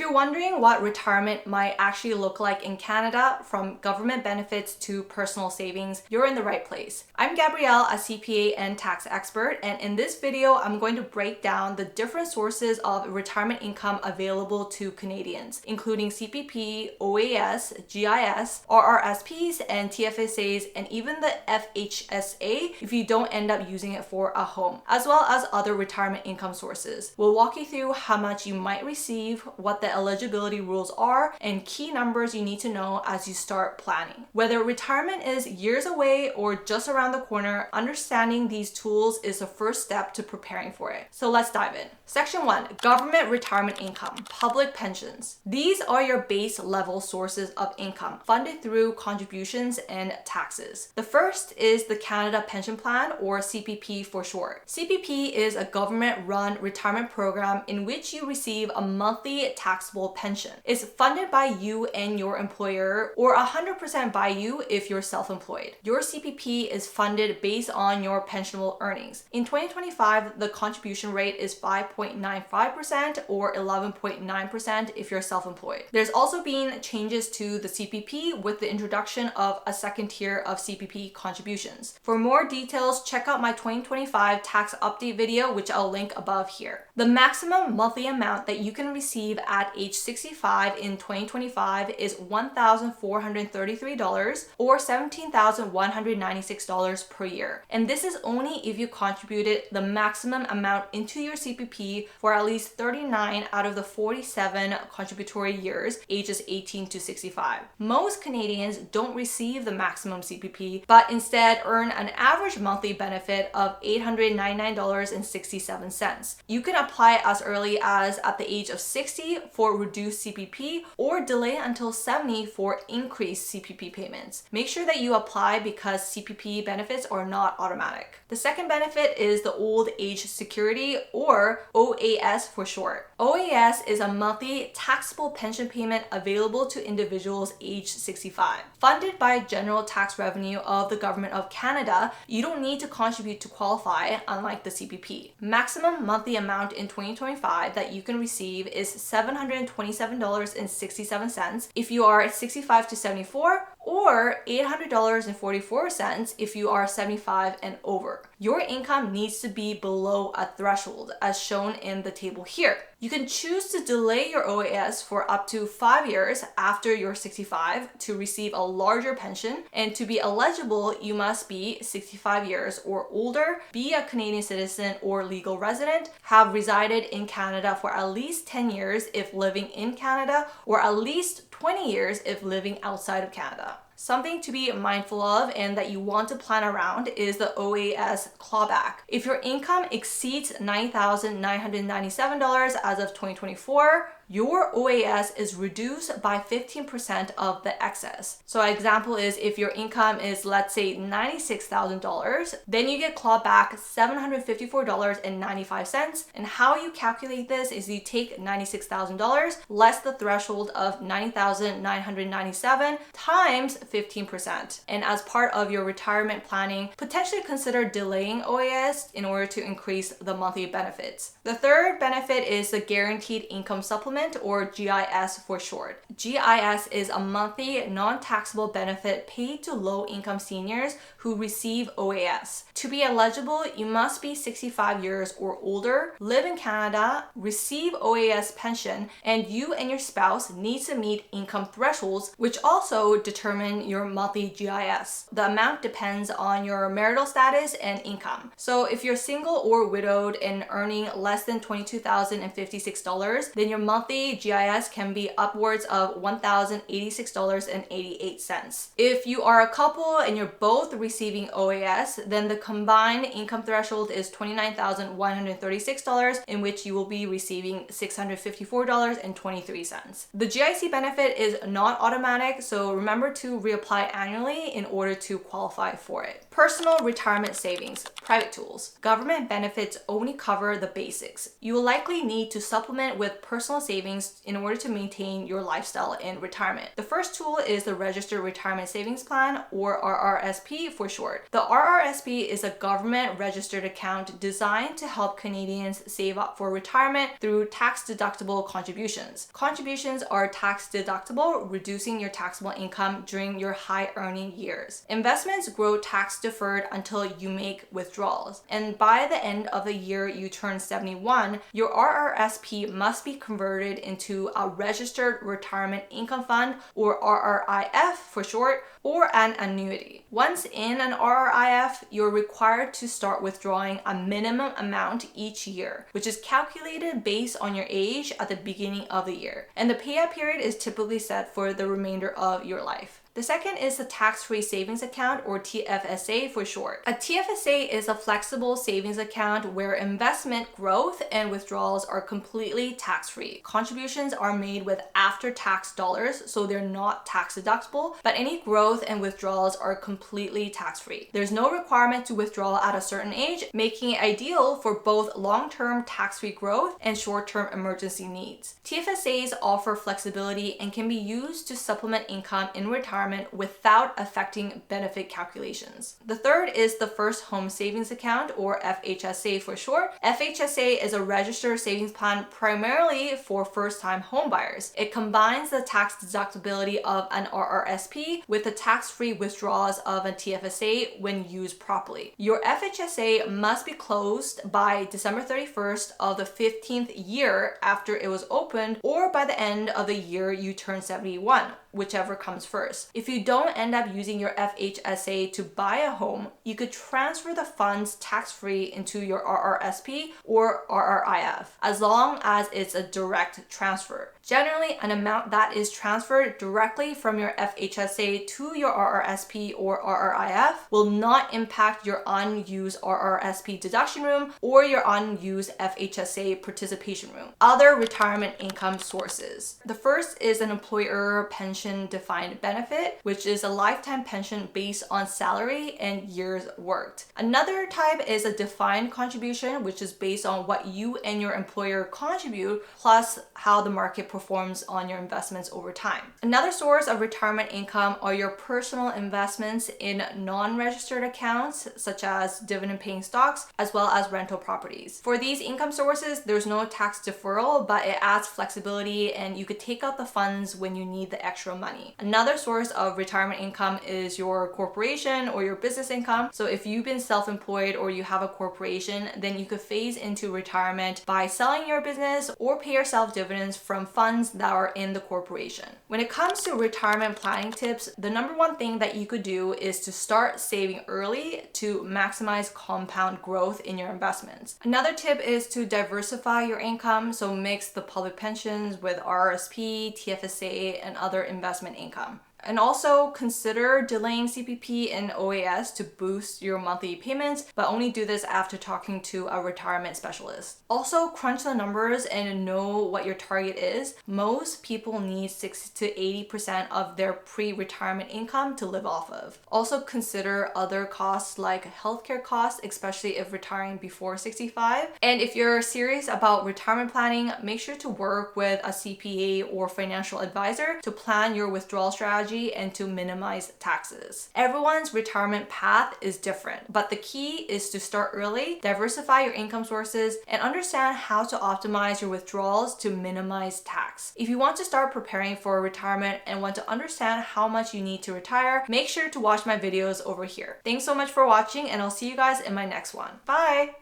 you're wondering what retirement might actually look like in Canada, from government benefits to personal savings, you're in the right place. I'm Gabrielle, a CPA and tax expert, and in this video, I'm going to break down the different sources of retirement income available to Canadians, including CPP, OAS, GIS, RRSPs, and TFSAs, and even the FHSA if you don't end up using it for a home, as well as other retirement income sources. We'll walk you through how much you might receive, what the eligibility rules are, and key numbers you need to know as you start planning. Whether retirement is years away or just around the corner, understanding these tools is the first step to preparing for it. So let's dive in. Section 1, government retirement income, public pensions. These are your base level sources of income, funded through contributions and taxes. The first is the Canada Pension Plan, or CPP for short. CPP is a government-run retirement program in which you receive a monthly taxable pension. It's funded by you and your employer, or 100% by you if you're self-employed. Your CPP is funded based on your pensionable earnings. In 2025, the contribution rate is 5.95% or 11.9% if you're self-employed. There's also been changes to the CPP with the introduction of a second tier of CPP contributions. For more details, check out my 2025 tax update video, which I'll link above here. The maximum monthly amount that you can receive at age 65 in 2025 is $1,433 or $17,196 per year. And this is only if you contributed the maximum amount into your CPP for at least 39 out of the 47 contributory years, ages 18 to 65. Most Canadians don't receive the maximum CPP, but instead earn an average monthly benefit of $899.67. You can apply as early as at the age of 60 for reduced CPP, or delay until 70 for increased CPP payments. Make sure that you apply because CPP benefits are not automatic. The second benefit is the Old Age Security, or OAS for short. OAS is a monthly taxable pension payment available to individuals aged 65. Funded by general tax revenue of the Government of Canada, you don't need to contribute to qualify, unlike the CPP. Maximum monthly amount in 2025 that you can receive is $727.67 if you are 65 to 74, or $800.44 if you are 75 and over. Your income needs to be below a threshold, as shown in the table here. You can choose to delay your OAS for up to 5 years after you're 65 to receive a larger pension, and to be eligible, you must be 65 years or older, be a Canadian citizen or legal resident, have resided in Canada for at least 10 years if living in Canada, or at least 20 years if living outside of Canada. Something to be mindful of and that you want to plan around is the OAS clawback. If your income exceeds $9,997 as of 2024, your OAS is reduced by 15% of the excess. So an example is if your income is, let's say, $96,000, then you get clawed back $754.95. And how you calculate this is you take $96,000 less the threshold of $9,997 times 15%. And as part of your retirement planning, potentially consider delaying OAS in order to increase the monthly benefits. The third benefit is the Guaranteed Income Supplement, or GIS for short. GIS is a monthly non-taxable benefit paid to low-income seniors who receive OAS. To be eligible, you must be 65 years or older, live in Canada, receive OAS pension, and you and your spouse need to meet income thresholds, which also determine your monthly GIS. The amount depends on your marital status and income. So if you're single or widowed and earning less than $22,056, then your monthly GIS can be upwards of $1,086.88. If you are a couple and you're both receiving OAS, then the combined income threshold is $29,136, in which you will be receiving $654.23. The GIC benefit is not automatic, so remember to reapply annually in order to qualify for it. Personal retirement savings, private tools. Government benefits only cover the basics. You will likely need to supplement with personal savings in order to maintain your lifestyle in retirement. The first tool is the Registered Retirement Savings Plan, or RRSP for short. The RRSP is a government registered account designed to help Canadians save up for retirement through tax-deductible contributions. Contributions are tax-deductible, reducing your taxable income during your high-earning years. Investments grow tax-deferred until you make withdrawals, and by the end of the year you turn 71, your RRSP must be converted into a Registered Retirement Income Fund, or RRIF for short, or an annuity. Once in an RRIF, you're required to start withdrawing a minimum amount each year, which is calculated based on your age at the beginning of the year, and the payout period is typically set for the remainder of your life. The second is the tax-free savings account, or TFSA for short. A TFSA is a flexible savings account where investment growth and withdrawals are completely tax-free. Contributions are made with after-tax dollars, so they're not tax-deductible, but any growth and withdrawals are completely tax-free. There's no requirement to withdraw at a certain age, making it ideal for both long-term tax-free growth and short-term emergency needs. TFSAs offer flexibility and can be used to supplement income in retirement without affecting benefit calculations. The third is the First Home Savings Account, or FHSA for short. FHSA is a registered savings plan primarily for first-time homebuyers. It combines the tax deductibility of an RRSP with the tax-free withdrawals of a TFSA when used properly. Your FHSA must be closed by December 31st of the 15th year after it was opened, or by the end of the year you turn 71, whichever comes first. If you don't end up using your FHSA to buy a home, you could transfer the funds tax-free into your RRSP or RRIF, as long as it's a direct transfer. Generally, an amount that is transferred directly from your FHSA to your RRSP or RRIF will not impact your unused RRSP deduction room or your unused FHSA participation room. Other retirement income sources. The first is an employer pension defined benefit, which is a lifetime pension based on salary and years worked. Another type is a defined contribution, which is based on what you and your employer contribute, plus how the market performs on your investments over time. Another source of retirement income are your personal investments in non-registered accounts, such as dividend-paying stocks, as well as rental properties. For these income sources, there's no tax deferral, but it adds flexibility and you could take out the funds when you need the extra money. Another source of retirement income is your corporation or your business income. So if you've been self-employed or you have a corporation, then you could phase into retirement by selling your business or pay yourself dividends from funds that are in the corporation. When it comes to retirement planning tips, the number one thing that you could do is to start saving early to maximize compound growth in your investments. Another tip is to diversify your income, so mix the public pensions with RRSP, TFSA, and other investment income. And also consider delaying CPP and OAS to boost your monthly payments, but only do this after talking to a retirement specialist. Also, crunch the numbers and know what your target is. Most people need 60 to 80% of their pre-retirement income to live off of. Also consider other costs like healthcare costs, especially if retiring before 65. And if you're serious about retirement planning, make sure to work with a CPA or financial advisor to plan your withdrawal strategy and to minimize taxes. Everyone's retirement path is different, but the key is to start early, diversify your income sources, and understand how to optimize your withdrawals to minimize tax. If you want to start preparing for retirement and want to understand how much you need to retire, make sure to watch my videos over here. Thanks so much for watching, and I'll see you guys in my next one. Bye!